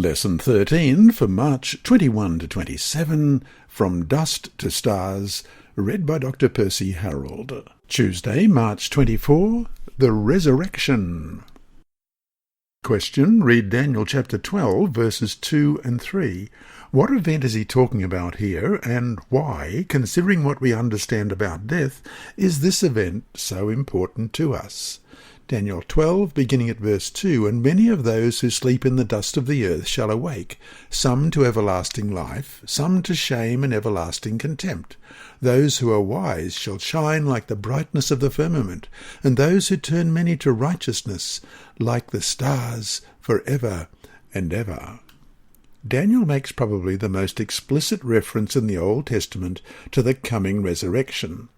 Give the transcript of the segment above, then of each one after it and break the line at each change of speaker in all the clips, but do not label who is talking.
Lesson 13 for March 21 to 27, From Dust to Stars, read by Dr. Percy Harrold. Tuesday, March 24, the Resurrection. Question, read Daniel chapter 12, verses 2 and 3. What event is he talking about here, and why, considering what we understand about death, is this event so important to us? Daniel 12, beginning at verse 2, And many of those who sleep in the dust of the earth shall awake, some to everlasting life, some to shame and everlasting contempt. Those who are wise shall shine like the brightness of the firmament, and those who turn many to righteousness like the stars for ever and ever. Daniel makes probably the most explicit reference in the Old Testament to the coming resurrection.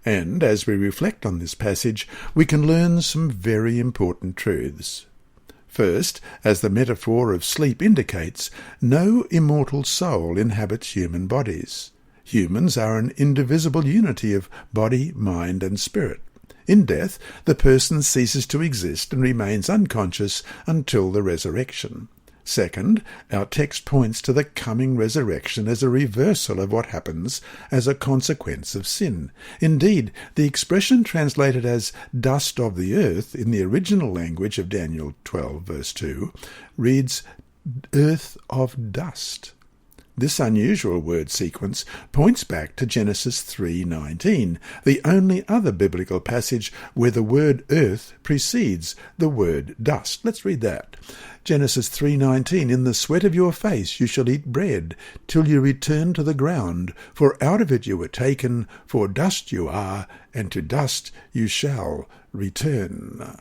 And as we reflect on this passage, we can learn some very important truths. First, as the metaphor of sleep indicates, no immortal soul inhabits human bodies. Humans are an indivisible unity of body, mind, and spirit. In death, the person ceases to exist and remains unconscious until the resurrection. Second, our text points to the coming resurrection as a reversal of what happens as a consequence of sin. Indeed, the expression translated as dust of the earth in the original language of Daniel 12, verse 2, reads earth of dust. This unusual word sequence points back to Genesis 3:19, the only other biblical passage where the word earth precedes the word dust. Let's read that. Genesis 3:19, In the sweat of your face you shall eat bread, till you return to the ground, for out of it you were taken, for dust you are, and to dust you shall return.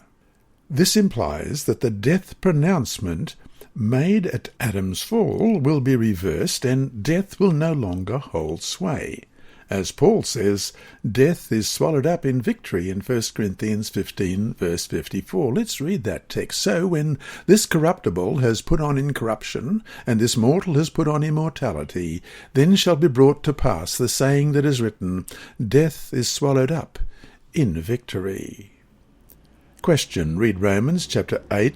This implies that the death pronouncement made at Adam's fall will be reversed, and death will no longer hold sway. As Paul says, death is swallowed up in victory in 1 Corinthians 15, verse 54. Let's read that text. So when this corruptible has put on incorruption, and this mortal has put on immortality, then shall be brought to pass the saying that is written, Death is swallowed up in victory. Question, read Romans chapter 8,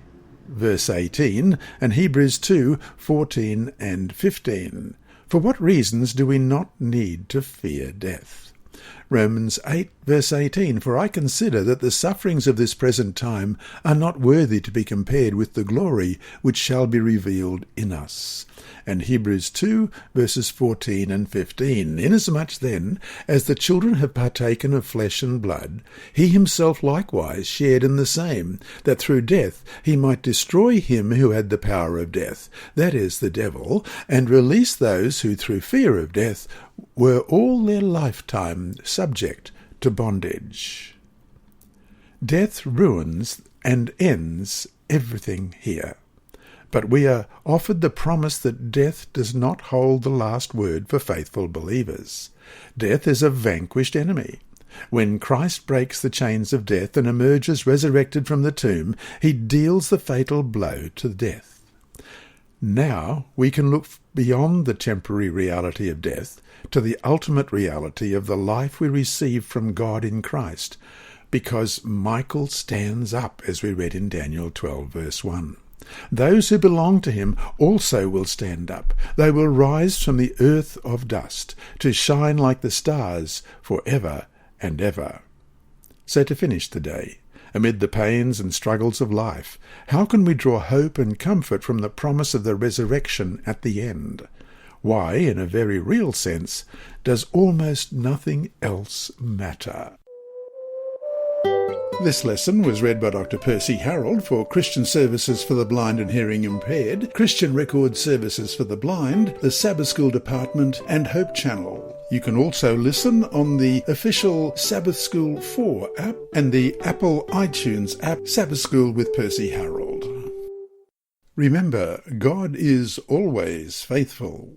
verse 18, and Hebrews 2, 14 and 15. For what reasons do we not need to fear death? Romans 8, verse 18, For I consider that the sufferings of this present time are not worthy to be compared with the glory which shall be revealed in us. And Hebrews 2, verses 14 and 15, Inasmuch then as the children have partaken of flesh and blood, he himself likewise shared in the same, that through death he might destroy him who had the power of death, that is, the devil, and release those who through fear of death were all their lifetime subject to bondage. Death ruins and ends everything here. But we are offered the promise that death does not hold the last word for faithful believers. Death is a vanquished enemy. When Christ breaks the chains of death and emerges resurrected from the tomb, he deals the fatal blow to death. Now we can look beyond the temporary reality of death to the ultimate reality of the life we receive from God in Christ, because Michael stands up, as we read in Daniel 12, verse 1. Those who belong to him also will stand up. They will rise from the earth of dust to shine like the stars for ever and ever. So to finish the day, amid the pains and struggles of life, how can we draw hope and comfort from the promise of the resurrection at the end? Why, in a very real sense, does almost nothing else matter? This lesson was read by Dr. Percy Harrold for Christian Services for the Blind and Hearing Impaired, Christian Record Services for the Blind, the Sabbath School Department, and Hope Channel. You can also listen on the official Sabbath School 4 app and the Apple iTunes app, Sabbath School with Percy Harrold. Remember, God is always faithful.